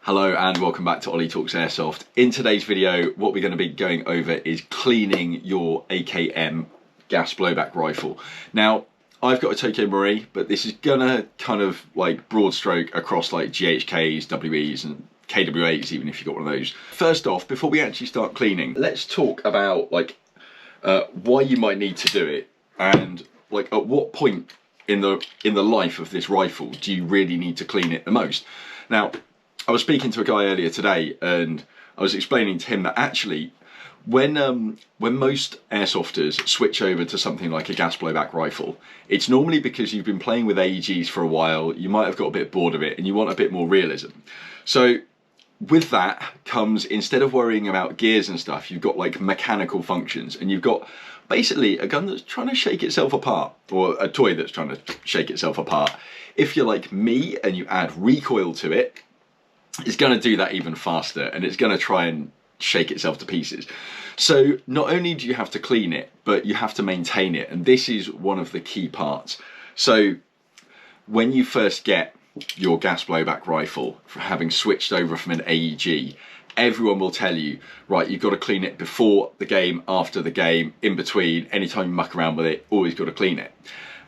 Hello and welcome back to Ollie Talks Airsoft. In today's video, what we're going to be going over is cleaning your AKM gas blowback rifle. Now, I've got a Tokyo Marui, but this is gonna kind of like broad stroke across like GHKs, WEs and KWAs, even if you've got one of those. First off, before we actually start cleaning, let's talk about like why you might need to do it and like at what point in the life of this rifle do you really need to clean it the most. Now, I was speaking to a guy earlier today and I was explaining to him that actually when most airsofters switch over to something like a gas blowback rifle, it's normally because you've been playing with AEGs for a while, you might have got a bit bored of it and you want a bit more realism. So with that comes, instead of worrying about gears and stuff, you've got like mechanical functions and you've got basically a gun that's trying to shake itself apart, or a toy that's trying to shake itself apart. If you're like me and you add recoil to it, it's going to do that even faster and it's going to try and shake itself to pieces. So not only do you have to clean it, but you have to maintain it, and this is one of the key parts. So when you first get your gas blowback rifle, for having switched over from an AEG, everyone will tell you, right, you've got to clean it before the game, after the game, in between, anytime you muck around with it, always got to clean it.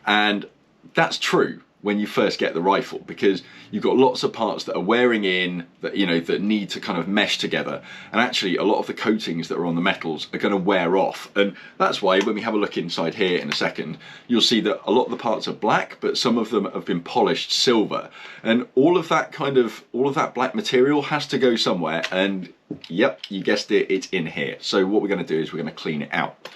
And that's true when you first get the rifle, because you've got lots of parts that are wearing in, that that need to kind of mesh together, and actually a lot of the coatings that are on the metals are going to wear off. And that's why when we have a look inside here in a second, you'll see that a lot of the parts are black, but some of them have been polished silver, and all of that black material has to go somewhere, and yep, you guessed it, it's in here. So what we're going to do is we're going to clean it out.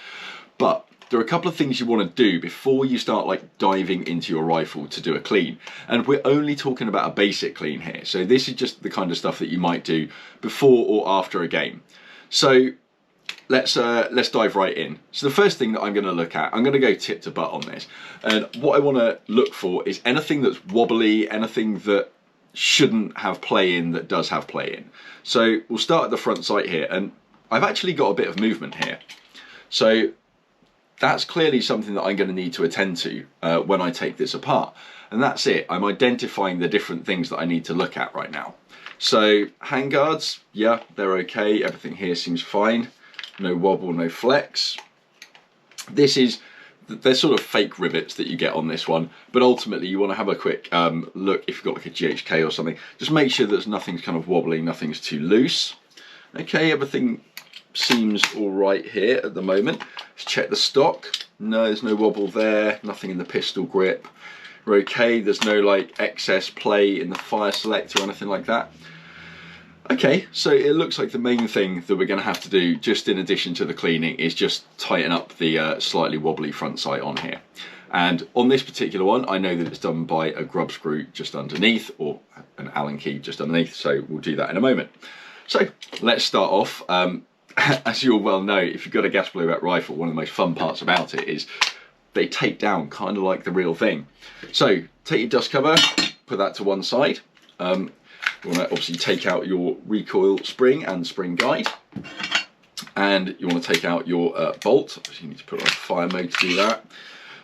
But there are a couple of things you want to do before you start like diving into your rifle to do a clean, and we're only talking about a basic clean here. So this is just the kind of stuff that you might do before or after a game. So let's dive right in. So the first thing that I'm going to look at, I'm going to go tip to butt on this, and what I want to look for is anything that's wobbly, anything that shouldn't have play in that does have play in. So we'll start at the front sight here, and I've actually got a bit of movement here. So that's clearly something that I'm going to need to attend to when I take this apart. And that's it. I'm identifying the different things that I need to look at right now. So handguards, yeah, they're okay. Everything here seems fine. No wobble, no flex. They're sort of fake rivets that you get on this one, but ultimately you want to have a quick look if you've got like a GHK or something. Just make sure that nothing's kind of wobbly, nothing's too loose. Okay, everything seems all right here at the moment. Let's check the stock. No, there's no wobble there, nothing in the pistol grip. We're okay, there's no like excess play in the fire selector or anything like that. Okay, so it looks like the main thing that we're going to have to do, just in addition to the cleaning, is just tighten up the slightly wobbly front sight on here. And on this particular one, I know that it's done by a grub screw just underneath, or an Allen key just underneath, so we'll do that in a moment. So let's start off. As you'll well know, if you've got a gas blowback rifle, one of the most fun parts about it is they take down kind of like the real thing. So take your dust cover, put that to one side. You want to obviously take out your recoil spring and spring guide, and you want to take out your bolt. Obviously you need to put on fire mode to do that.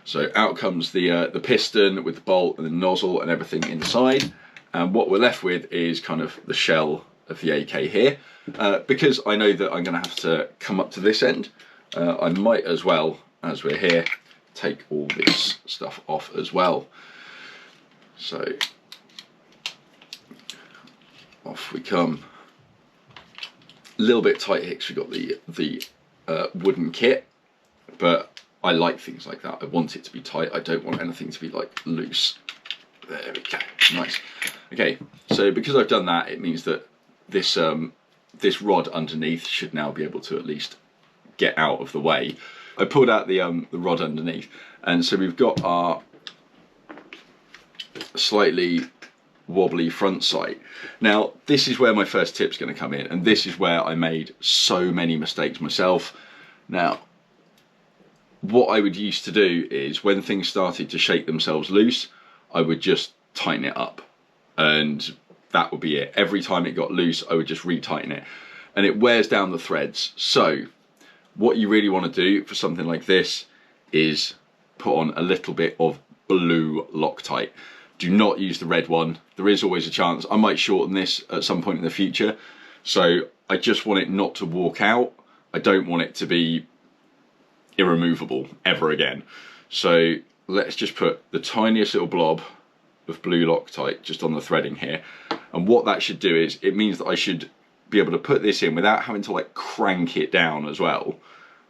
So out comes the piston with the bolt and the nozzle and everything inside, and what we're left with is kind of the shell of the AK here. Because I know that I'm going to have to come up to this end, I might as well, as we're here, take all this stuff off as well. So off we come. A little bit tight here because we've got the wooden kit, but I like things like that. I want it to be tight. I don't want anything to be like loose. There we go. Nice. Okay, so because I've done that, it means that this rod underneath should now be able to at least get out of the way. I pulled out the rod underneath, and so we've got our slightly wobbly front sight. Now this is where my first tip's going to come in, and this is where I made so many mistakes myself. Now what I would used to do is when things started to shake themselves loose, I would just tighten it up, and that would be it. Every time it got loose, I would just retighten it, and it wears down the threads. So what you really want to do for something like this is put on a little bit of blue Loctite. Do not use the red one. There is always a chance I might shorten this at some point in the future, so I just want it not to walk out. I don't want it to be irremovable ever again. So let's just put the tiniest little blob of blue Loctite just on the threading here, and what that should do is it means that I should be able to put this in without having to like crank it down as well,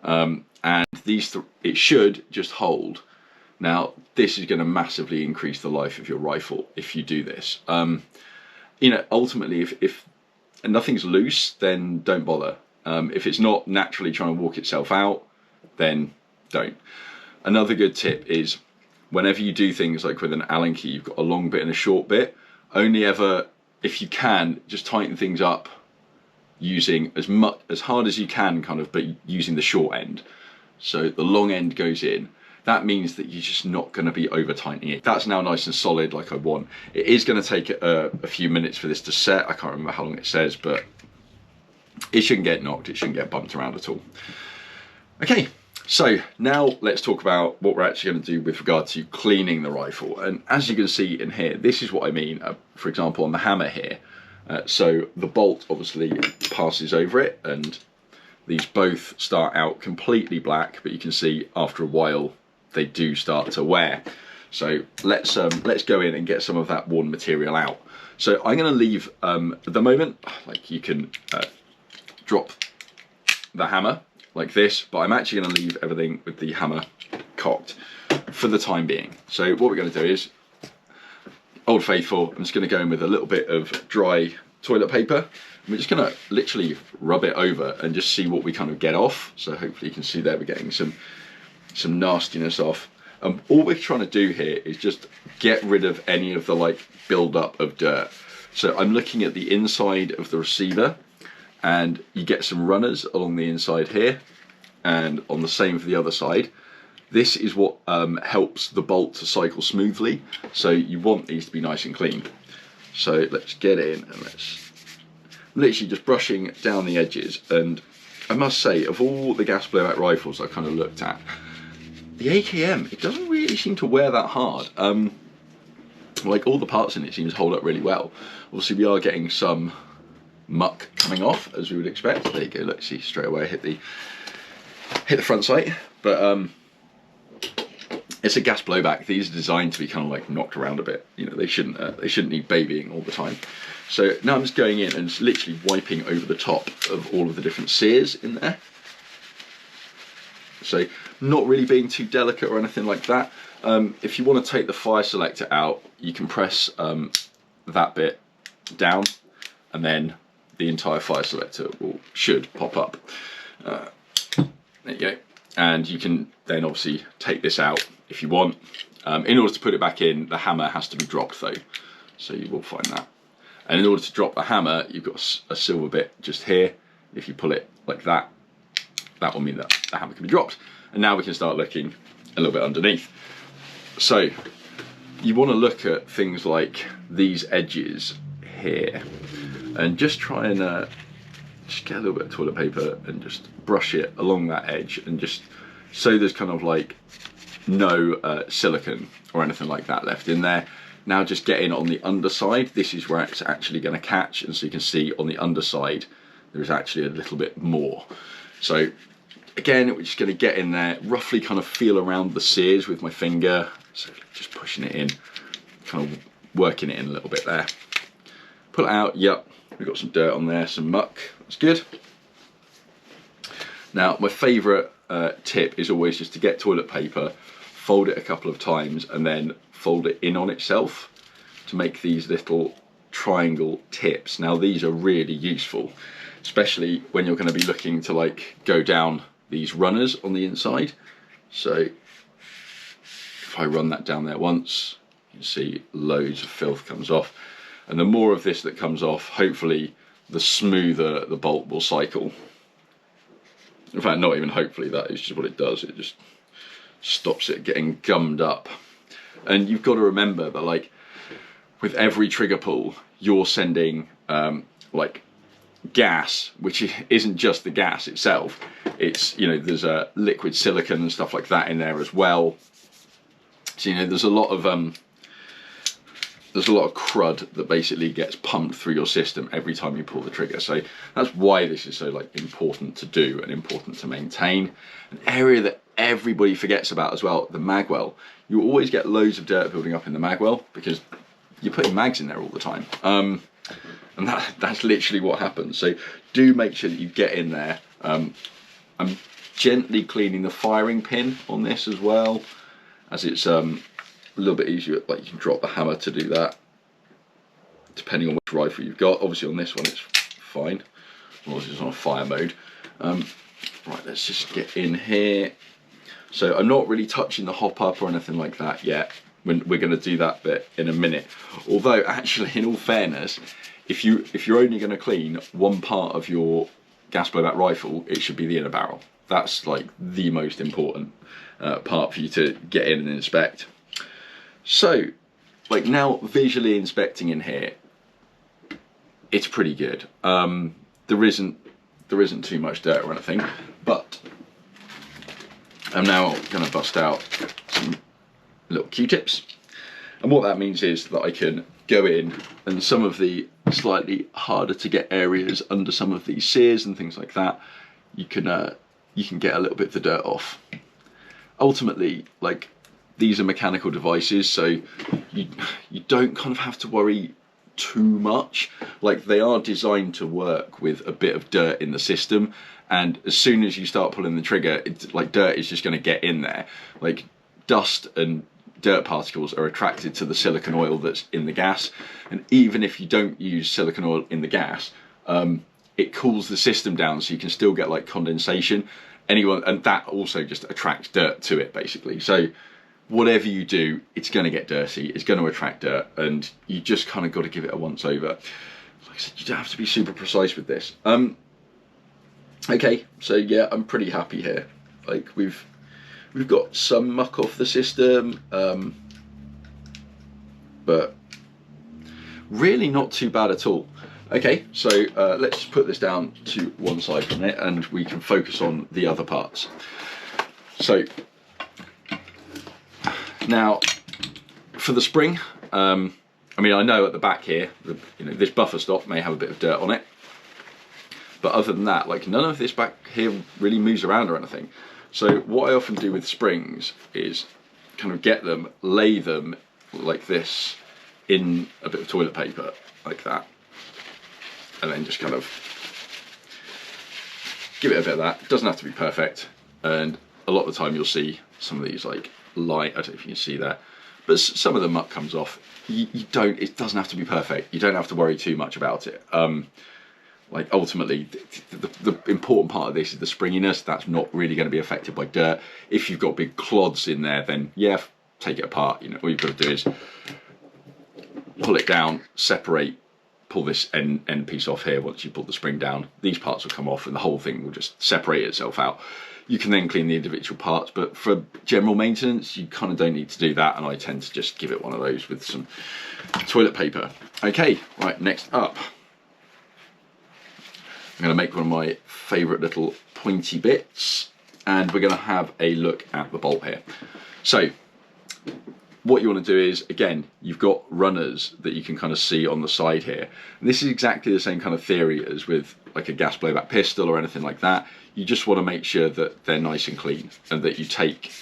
and it should just hold. Now this is going to massively increase the life of your rifle if you do this. You know, ultimately if nothing's loose, then don't bother. If it's not naturally trying to walk itself out, then don't. Another good tip is whenever you do things like with an Allen key, you've got a long bit and a short bit, only ever, if you can, just tighten things up using as hard as you can, kind of, but using the short end. So the long end goes in. That means that you're just not going to be over tightening it. That's now nice and solid like I want. It is going to take a few minutes for this to set. I can't remember how long it says, but it shouldn't get knocked. It shouldn't get bumped around at all. Okay, so now let's talk about what we're actually going to do with regard to cleaning the rifle. And as you can see in here, this is what I mean. For example, on the hammer here. So the bolt obviously passes over it, and these both start out completely black, but you can see after a while they do start to wear. So let's go in and get some of that worn material out. So I'm going to leave at the moment, like you can drop the hammer like this, but I'm actually going to leave everything with the hammer cocked for the time being. So what we're going to do is, Old Faithful, I'm just going to go in with a little bit of dry toilet paper. And we're just going to literally rub it over and just see what we kind of get off. So hopefully you can see there we're getting some nastiness off. All we're trying to do here is just get rid of any of the like build up of dirt. So I'm looking at the inside of the receiver, and you get some runners along the inside here, and on the same for the other side. This is what helps the bolt to cycle smoothly, so you want these to be nice and clean. So let's get in and let's literally just brushing down the edges. And I must say, of all the gas blowback rifles I kind of looked at, the AKM, it doesn't really seem to wear that hard. Like all the parts in it seems to hold up really well. Obviously we are getting some muck coming off, as we would expect. There you go, let's see, straight away hit the front sight. But it's a gas blowback. These are designed to be kind of like knocked around a bit. You know, they shouldn't need babying all the time. So now I'm just going in and just literally wiping over the top of all of the different sears in there. So not really being too delicate or anything like that. If you want to take the fire selector out, you can press that bit down, and then the entire fire selector should pop up. There you go. And you can then obviously take this out if you want. In order to put it back in, the hammer has to be dropped though, so you will find that. And in order to drop the hammer, you've got a silver bit just here. If you pull it like that, that will mean that the hammer can be dropped. And now we can start looking a little bit underneath. So you want to look at things like these edges here, and just try and just get a little bit of toilet paper and just brush it along that edge, and just so there's kind of like no silicone or anything like that left in there. Now just get in on the underside. This is where it's actually going to catch, and so you can see on the underside there's actually a little bit more. So again, we're just going to get in there, roughly kind of feel around the sears with my finger, so just pushing it in, kind of working it in a little bit there. Pull it out. Yep, we've got some dirt on there, some muck, that's good. Now my favourite tip is always just to get toilet paper, fold it a couple of times, and then fold it in on itself to make these little triangle tips. Now these are really useful, especially when you're going to be looking to like go down these runners on the inside. So if I run that down there once, you can see loads of filth comes off, and the more of this that comes off, hopefully the smoother the bolt will cycle. In fact, not even hopefully, that is just what it does. It just stops it getting gummed up. And you've got to remember that, like, with every trigger pull, you're sending like gas, which isn't just the gas itself. It's, you know, there's a liquid silicone and stuff like that in there as well. So, you know, there's a lot of there's a lot of crud that basically gets pumped through your system every time you pull the trigger. So that's why this is so like important to do and important to maintain. An area that everybody forgets about as well, the magwell. You always get loads of dirt building up in the magwell because you're putting mags in there all the time. And that's literally what happens. So do make sure that you get in there. I'm gently cleaning the firing pin on this as well, as it's a little bit easier, like you can drop the hammer to do that, depending on which rifle you've got. Obviously on this one it's fine, as long as it's on a fire mode. Right, let's just get in here. So I'm not really touching the hop up or anything like that yet. We're going to do that bit in a minute. Although actually, in all fairness, if you're only going to clean one part of your gas blowback rifle, it should be the inner barrel. That's like the most important part for you to get in and inspect. So, like now visually inspecting in here, it's pretty good. There isn't too much dirt or anything, but I'm now going to bust out some little Q-tips, and what that means is that I can go in and some of the slightly harder to get areas under some of these sears and things like that, you can get a little bit of the dirt off. Ultimately, like, these are mechanical devices, so you don't kind of have to worry too much. Like, they are designed to work with a bit of dirt in the system, and as soon as you start pulling the trigger, it's like dirt is just going to get in there. Like, dust and dirt particles are attracted to the silicone oil that's in the gas, and even if you don't use silicone oil in the gas, it cools the system down, so you can still get like condensation. And that also just attracts dirt to it basically. So whatever you do, it's going to get dirty, it's going to attract dirt, and you just kind of got to give it a once over. Like I said, you don't have to be super precise with this. Okay, so yeah, I'm pretty happy here. Like we've got some muck off the system, but really not too bad at all. Okay, so let's just put this down to one side for a minute and we can focus on the other parts. So now for the spring, I mean, I know at the back here, this buffer stop may have a bit of dirt on it, but other than that, like none of this back here really moves around or anything. So what I often do with springs is kind of get them, lay them like this in a bit of toilet paper, like that, and then just kind of give it a bit of that. It doesn't have to be perfect, and a lot of the time you'll see some of these like light, I don't know if you can see that, but some of the muck comes off. It doesn't have to be perfect. You don't have to worry too much about it. Like ultimately, the important part of this is the springiness. That's not really going to be affected by dirt. If you've got big clods in there, then yeah, take it apart. All you've got to do is pull it down, separate, pull this end piece off here. Once you pull the spring down, these parts will come off and the whole thing will just separate itself out. You can then clean the individual parts, but for general maintenance, you kind of don't need to do that, and I tend to just give it one of those with some toilet paper. Okay, right, next up, I'm going to make one of my favourite little pointy bits, and we're going to have a look at the bolt here. So what you want to do is, again, you've got runners that you can kind of see on the side here, and this is exactly the same kind of theory as with like a gas blowback pistol or anything like that. You just want to make sure that they're nice and clean, and that you take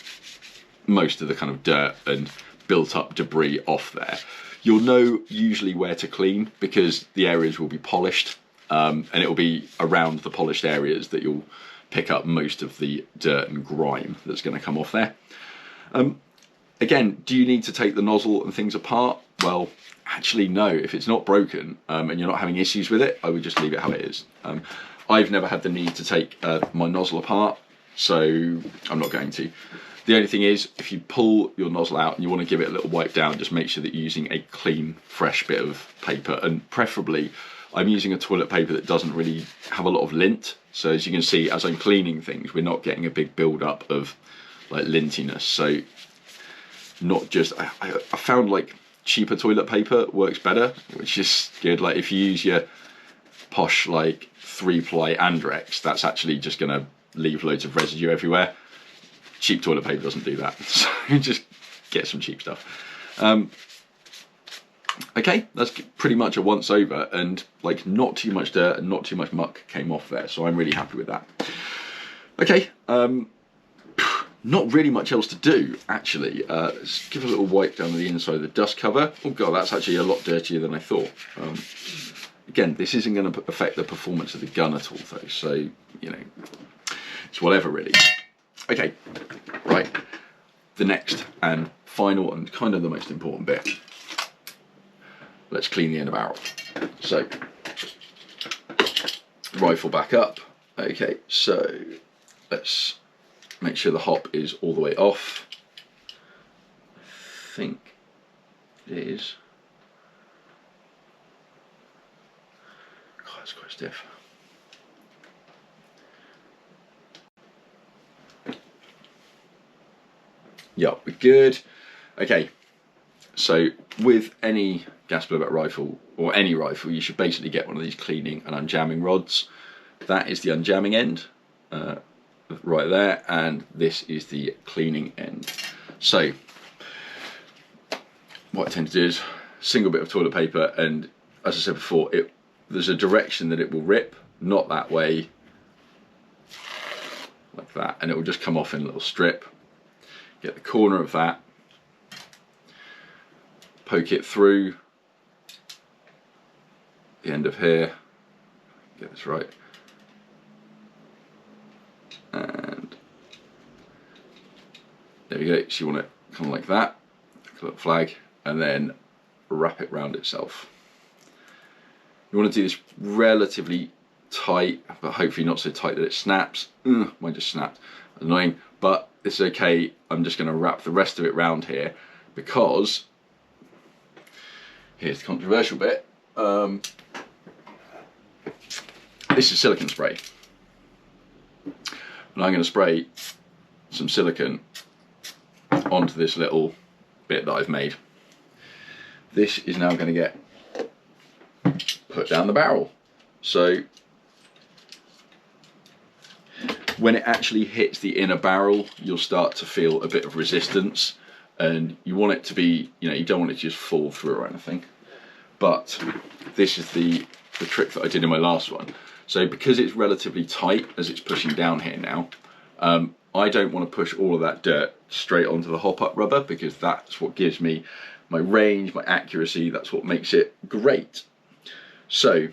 most of the kind of dirt and built up debris off there. You'll know usually where to clean because the areas will be polished, and it will be around the polished areas that you'll pick up most of the dirt and grime that's going to come off there. Again, do you need to take the nozzle and things apart? Well, actually no. If it's not broken and you're not having issues with it, I would just leave it how it is. I've never had the need to take my nozzle apart, so I'm not going to. The only thing is, if you pull your nozzle out and you want to give it a little wipe down, just make sure that you're using a clean, fresh bit of paper, and preferably I'm using a toilet paper that doesn't really have a lot of lint. So as you can see, as I'm cleaning things, we're not getting a big build-up of like lintiness. So not just, I found like cheaper toilet paper works better, which is good. Like if you use your posh like 3-ply Andrex, that's actually just going to leave loads of residue everywhere. Cheap toilet paper doesn't do that, so just get some cheap stuff. Okay, that's pretty much a once over, and like not too much dirt and not too much muck came off there, so I'm really happy with that. Okay, not really much else to do actually. Let's give a little wipe down the inside of the dust cover. Oh god, that's actually a lot dirtier than I thought. Again, this isn't going to affect the performance of the gun at all though, so you know, it's whatever really. Okay, right, the next and final and kind of the most important bit. Let's clean the inner barrel. So, rifle back up. Okay, so let's make sure the hop is all the way off. I think it is. God, it's quite stiff. Yeah, we're good. Okay, so with any gas blowback rifle, or any rifle, you should basically get one of these cleaning and unjamming rods. That is the unjamming end, right there, and this is the cleaning end. So, what I tend to do is single bit of toilet paper, and as I said before, there's a direction that it will rip, not that way, like that, and it will just come off in a little strip. Get the corner of that, poke it through the end of here, get this right, and there we go. So you want it kind of like that, like a little flag, and then wrap it round itself. You want to do this relatively tight, but hopefully not so tight that it snaps. Mine just snapped, annoying, but it's okay. I'm just going to wrap the rest of it round here, because here's the controversial bit. This is silicone spray, and I'm going to spray some silicone onto this little bit that I've made. This is now going to get put down the barrel. So when it actually hits the inner barrel, you'll start to feel a bit of resistance, and you want it to be, you know, you don't want it to just fall through or anything. But this is the trick that I did in my last one. So because it's relatively tight as it's pushing down here now, I don't want to push all of that dirt straight onto the hop-up rubber, because that's what gives me my range, my accuracy, that's what makes it great. So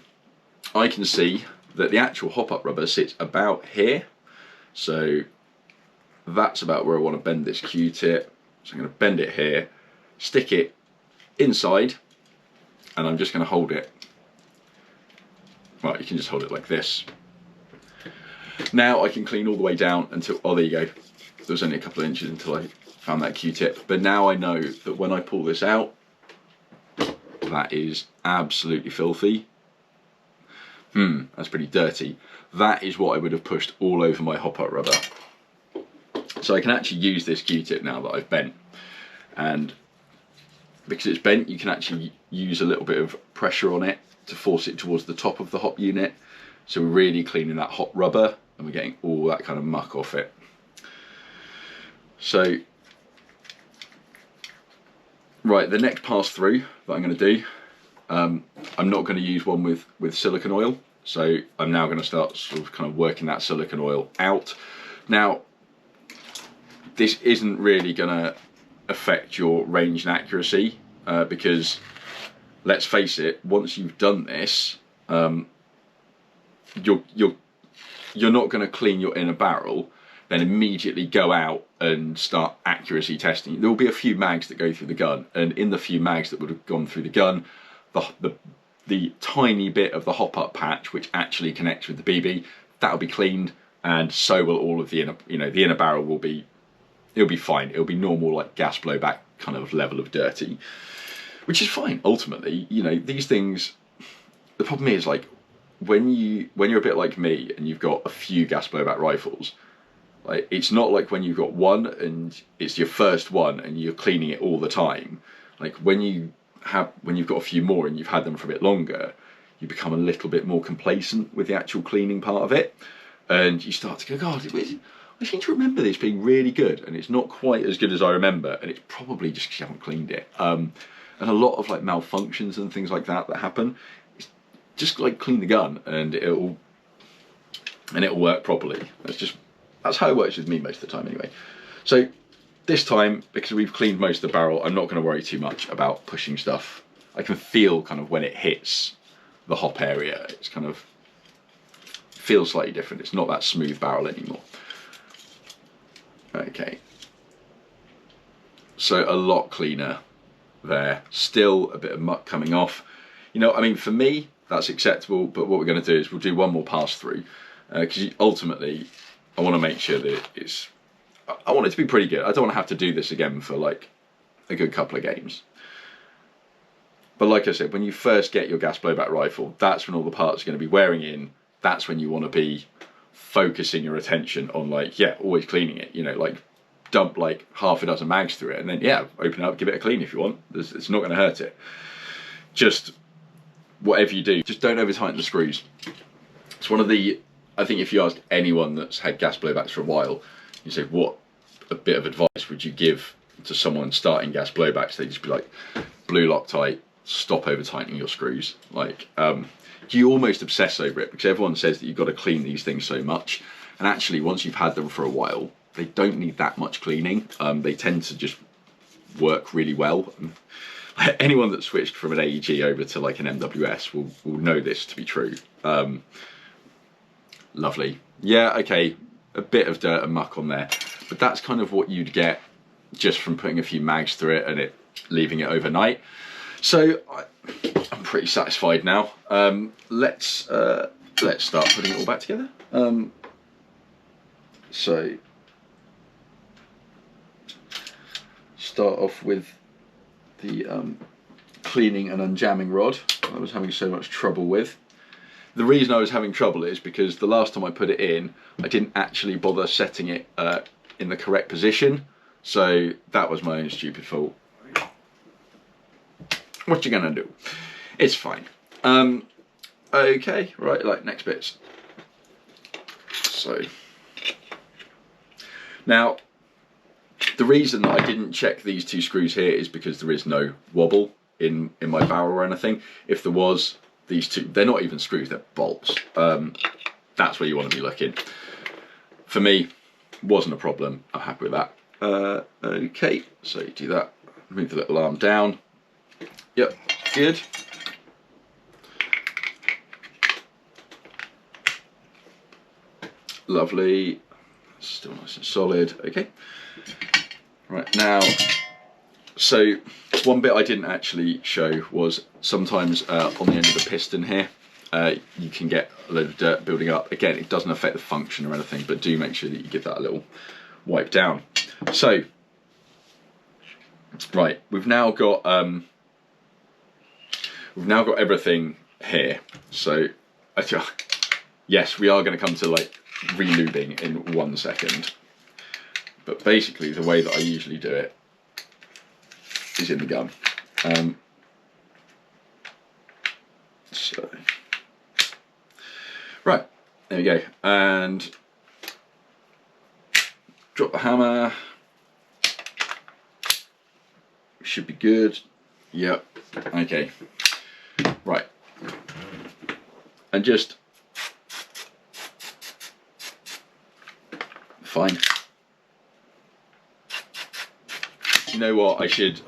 I can see that the actual hop-up rubber sits about here. So that's about where I want to bend this Q-tip. So I'm going to bend it here, stick it inside, and I'm just going to hold it. Well, you can just hold it like this. Now I can clean all the way down until, oh there you go, there was only a couple of inches until I found that Q-tip. But now I know that when I pull this out, that is absolutely filthy. That's pretty dirty. That is what I would have pushed all over my hop-up rubber. So I can actually use this Q-tip now that I've bent, and because it's bent, you can actually use a little bit of pressure on it to force it towards the top of the hop unit. So we're really cleaning that hot rubber, and we're getting all that kind of muck off it. So, right, the next pass through that I'm going to do, I'm not going to use one with silicone oil. So I'm now going to start sort of kind of working that silicone oil out. Now, this isn't really going to affect your range and accuracy, because let's face it, once you've done this, you're not going to clean your inner barrel, then immediately go out and start accuracy testing. There will be a few mags that go through the gun, and in the few mags that would have gone through the gun, the tiny bit of the hop-up patch which actually connects with the BB, that'll be cleaned, and so will all of the inner, the inner barrel will be, it'll be fine. It'll be normal, like gas blowback kind of level of dirty, which is fine. Ultimately, these things, the problem is, like, when you're a bit like me and you've got a few gas blowback rifles, like, it's not like when you've got one and it's your first one and you're cleaning it all the time. Like when you've got a few more and you've had them for a bit longer, you become a little bit more complacent with the actual cleaning part of it, and you start to go, God, I seem to remember this being really good, and it's not quite as good as I remember, and it's probably just because you haven't cleaned it. and a lot of like malfunctions and things like that happen. It's just like clean the gun and it'll work properly. That's how it works with me most of the time anyway. So this time, because we've cleaned most of the barrel, I'm not going to worry too much about pushing stuff. I can feel kind of when it hits the hop area, it's kind of feels slightly different. It's not that smooth barrel anymore. Okay, so a lot cleaner there. Still a bit of muck coming off. You know, I mean, for me that's acceptable, but what we're going to do is we'll do one more pass through, because ultimately I want to make sure that I want it to be pretty good. I don't want to have to do this again for like a good couple of games. But like I said, when you first get your gas blowback rifle, that's when all the parts are going to be wearing in. That's when you want to be focusing your attention on, like, yeah, always cleaning it. You know, like dump like half a dozen mags through it and then, yeah, open it up, give it a clean if you want. It's not going to hurt it. Just whatever you do, just don't over tighten the screws. It's one of the, I think if you ask anyone that's had gas blowbacks for a while, you say, what a bit of advice would you give to someone starting gas blowbacks? They'd just be like, blue Loctite, stop over tightening your screws. Like, you almost obsess over it because everyone says that you've got to clean these things so much, and actually once you've had them for a while, they don't need that much cleaning. They tend to just work really well. Anyone that switched from an AEG over to like an MWS will know this to be true. Lovely. Yeah, okay, a bit of dirt and muck on there, but that's kind of what you'd get just from putting a few mags through it and leaving it overnight. So I'm pretty satisfied now. Let's start putting it all back together. So start off with the cleaning and unjamming rod I was having so much trouble with. The reason I was having trouble is because the last time I put it in, I didn't actually bother setting it in the correct position. So that was my own stupid fault. What you gonna do? It's fine. Okay, right, like next bits. So now the reason that I didn't check these two screws here is because there is no wobble in my barrel or anything. If there was, these two, they're not even screws, they're bolts. That's where you want to be looking. For me, wasn't a problem. I'm happy with that. Okay, so you do that, move the little arm down. Yep, good. Lovely. Still nice and solid. Okay. Right, now, so one bit I didn't actually show was sometimes on the end of the piston here, you can get a load of dirt building up. Again, it doesn't affect the function or anything, but do make sure that you give that a little wipe down. So, right, we've now got everything here. So, yes, we are going to come to like re-lubing in 1 second. But basically, the way that I usually do it is in the gun. So, right, there we go. And drop the hammer. Should be good. Yep. Okay. Right. And just fine. You know what? I should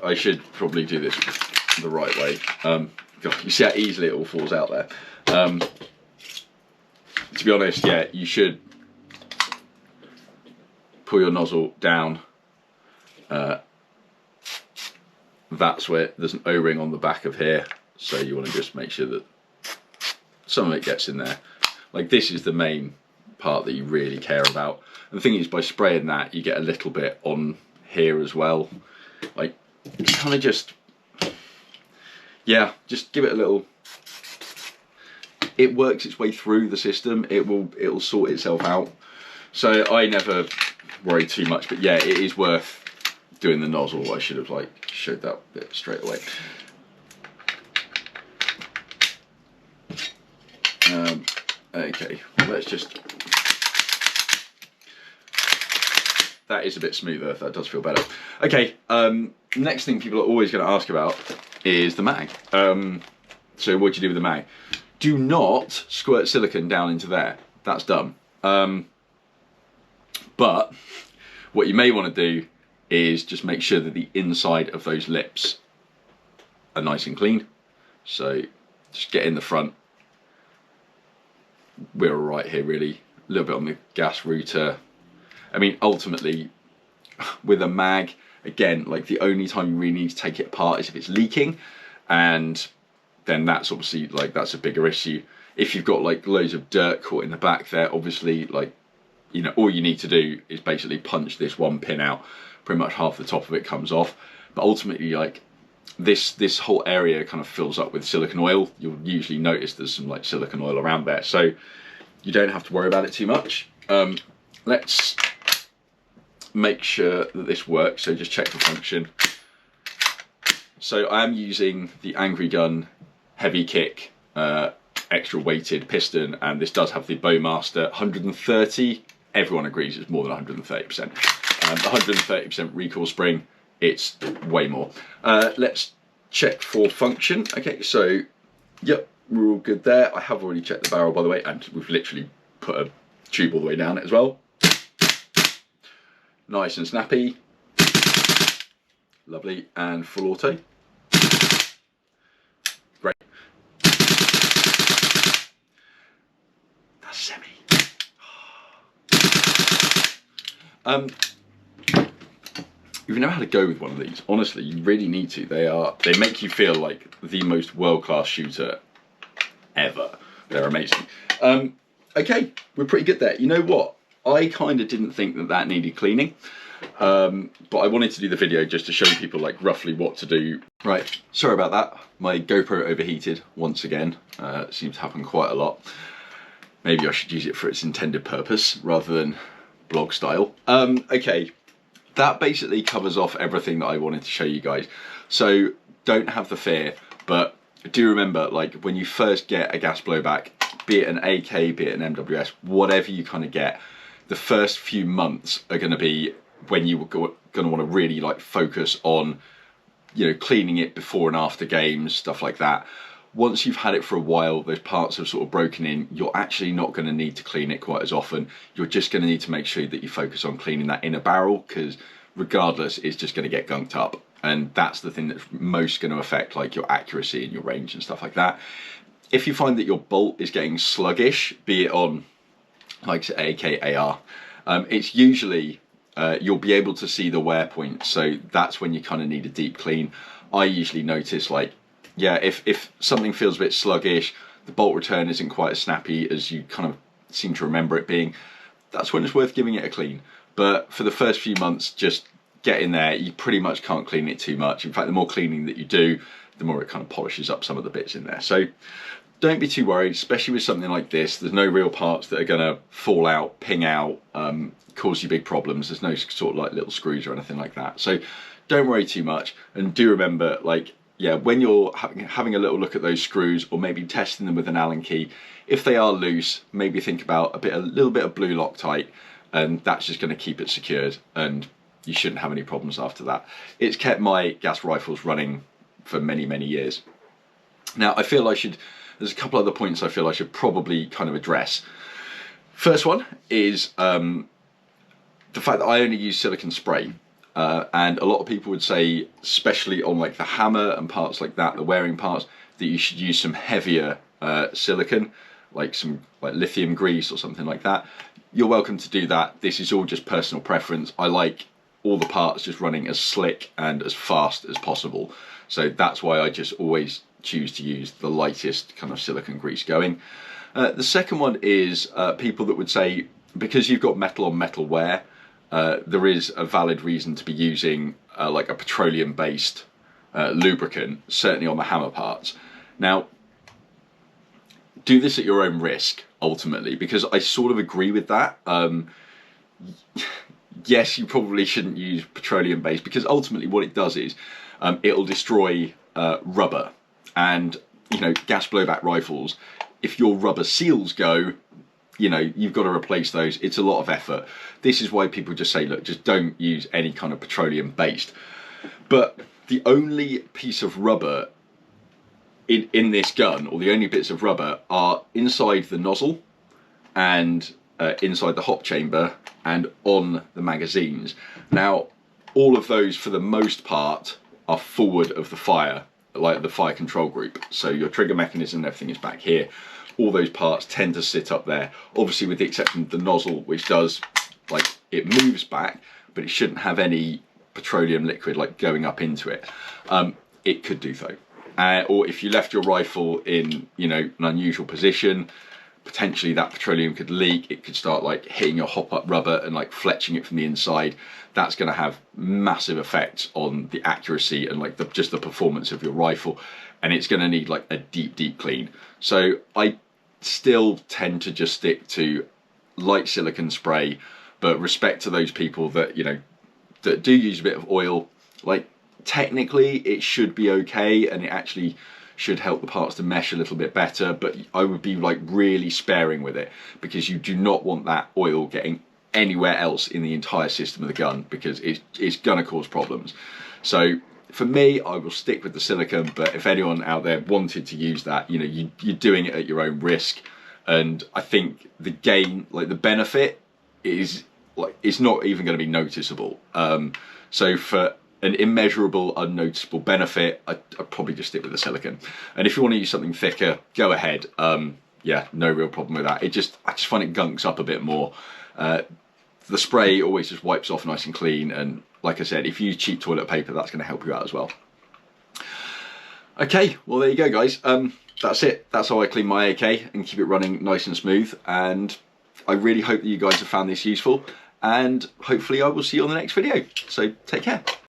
probably do this the right way. God, you see how easily it all falls out there. To be honest, yeah, you should pull your nozzle down. That's where there's an O-ring on the back of here, so you want to just make sure that some of it gets in there. Like, this is the main part that you really care about. And the thing is, by spraying that, you get a little bit on here as well. Like, it's kind of just, yeah, just give it a little. It works its way through the system. It'll sort itself out. So I never worry too much. But yeah, it is worth doing the nozzle. I should have like showed that bit straight away. Okay, let's just. That is a bit smoother. That does feel better. Okay, next thing people are always going to ask about is the mag. So what do you do with the mag? Do not squirt silicone down into there. That's dumb. But what you may want to do is just make sure that the inside of those lips are nice and clean. So just get in the front. We're all right here, really. A little bit on the gas router. I mean, ultimately, with a mag, again, like the only time you really need to take it apart is if it's leaking, and then that's obviously like that's a bigger issue. If you've got like loads of dirt caught in the back there, obviously, like, you know, all you need to do is basically punch this one pin out. Pretty much half the top of it comes off, but ultimately, like, this whole area kind of fills up with silicone oil. You'll usually notice there's some like silicone oil around there, so you don't have to worry about it too much. Let's make sure that this works, so just check the function. So I am using the Angry Gun Heavy Kick extra weighted piston, and this does have the Bowmaster 130. Everyone agrees it's more than 130%. The 130% recoil spring, it's way more. Let's check for function. Okay, so yep, we're all good there. I have already checked the barrel, by the way, and we've literally put a tube all the way down it as well. Nice and snappy. Lovely. And full auto. Great. That's semi. If you've never had a go with one of these, honestly, you really need to. They make you feel like the most world-class shooter ever. They're amazing. Okay, we're pretty good there. You know what? I kind of didn't think that that needed cleaning, but I wanted to do the video just to show people like roughly what to do. Right, sorry about that. My GoPro overheated once again. It seems to happen quite a lot. Maybe I should use it for its intended purpose rather than blog style. Okay, that basically covers off everything that I wanted to show you guys. So don't have the fear, but do remember, like, when you first get a gas blowback, be it an AK, be it an MWS, whatever you kind of get, the first few months are going to be when you're going to want to really like focus on, you know, cleaning it before and after games, stuff like that. Once you've had it for a while, those parts have sort of broken in, you're actually not going to need to clean it quite as often. You're just going to need to make sure that you focus on cleaning that inner barrel, because regardless, it's just going to get gunked up. And that's the thing that's most going to affect like your accuracy and your range and stuff like that. If you find that your bolt is getting sluggish, be it on like AKAR, it's usually, you'll be able to see the wear point. So that's when you kind of need a deep clean. I usually notice, like, yeah, if something feels a bit sluggish, the bolt return isn't quite as snappy as you kind of seem to remember it being, that's when it's worth giving it a clean. But for the first few months, just get in there. You pretty much can't clean it too much. In fact, the more cleaning that you do, the more it kind of polishes up some of the bits in there. So don't be too worried, especially with something like this. There's no real parts that are going to fall out, ping out, cause you big problems. There's no sort of like little screws or anything like that. So don't worry too much. And do remember, like, yeah, when you're having a little look at those screws, or maybe testing them with an Allen key, if they are loose, maybe think about a little bit of blue Loctite, and that's just going to keep it secured, and you shouldn't have any problems after that. It's kept my gas rifles running for many, many years. Now, I feel I should, there's a couple other points I feel I should probably kind of address. First one is the fact that I only use silicone spray. And a lot of people would say, especially on like the hammer and parts like that, the wearing parts, that you should use some heavier silicone, like some like lithium grease or something like that. You're welcome to do that. This is all just personal preference. I like all the parts just running as slick and as fast as possible. So that's why I just always choose to use the lightest kind of silicone grease going. The second one is people that would say, because you've got metal on metal wear, there is a valid reason to be using like a petroleum based lubricant, certainly on the hammer parts. Now, do this at your own risk ultimately, because I sort of agree with that. Yes, you probably shouldn't use petroleum based, because ultimately what it does is it'll destroy rubber, and you know, gas blowback rifles, if your rubber seals go, you know, you've got to replace those. It's a lot of effort. This is why people just say, look, just don't use any kind of petroleum based. But the only piece of rubber in this gun, or the only bits of rubber, are inside the nozzle and inside the hop chamber and on the magazines. Now, all of those, for the most part, are forward of the fire, like the fire control group. So your trigger mechanism and everything is back here. All those parts tend to sit up there, obviously with the exception of the nozzle, which does, like, it moves back, but it shouldn't have any petroleum liquid like going up into it. It could do though. Or if you left your rifle in, you know, an unusual position, potentially that petroleum could leak. It could start like hitting your hop up rubber and like fletching it from the inside. That's going to have massive effects on the accuracy and like just the performance of your rifle, and it's going to need like a deep clean. So I still tend to just stick to light silicone spray, but respect to those people that, you know, that do use a bit of oil. Like, technically it should be okay, and it actually should help the parts to mesh a little bit better, but I would be like really sparing with it, because you do not want that oil getting anywhere else in the entire system of the gun, because it's gonna cause problems. So for me, I will stick with the silicone, but if anyone out there wanted to use that, you know, you're doing it at your own risk. And I think the gain, like the benefit, is like, it's not even going to be noticeable. So for an immeasurable, unnoticeable benefit, I'd probably just stick with the silicone. And if you want to use something thicker, go ahead. Yeah, no real problem with that. I just find it gunks up a bit more. The spray always just wipes off nice and clean, and like I said, if you use cheap toilet paper, that's going to help you out as well. Okay, well, there you go, guys. That's it. That's how I clean my AK and keep it running nice and smooth. And I really hope that you guys have found this useful, and hopefully I will see you on the next video. So take care.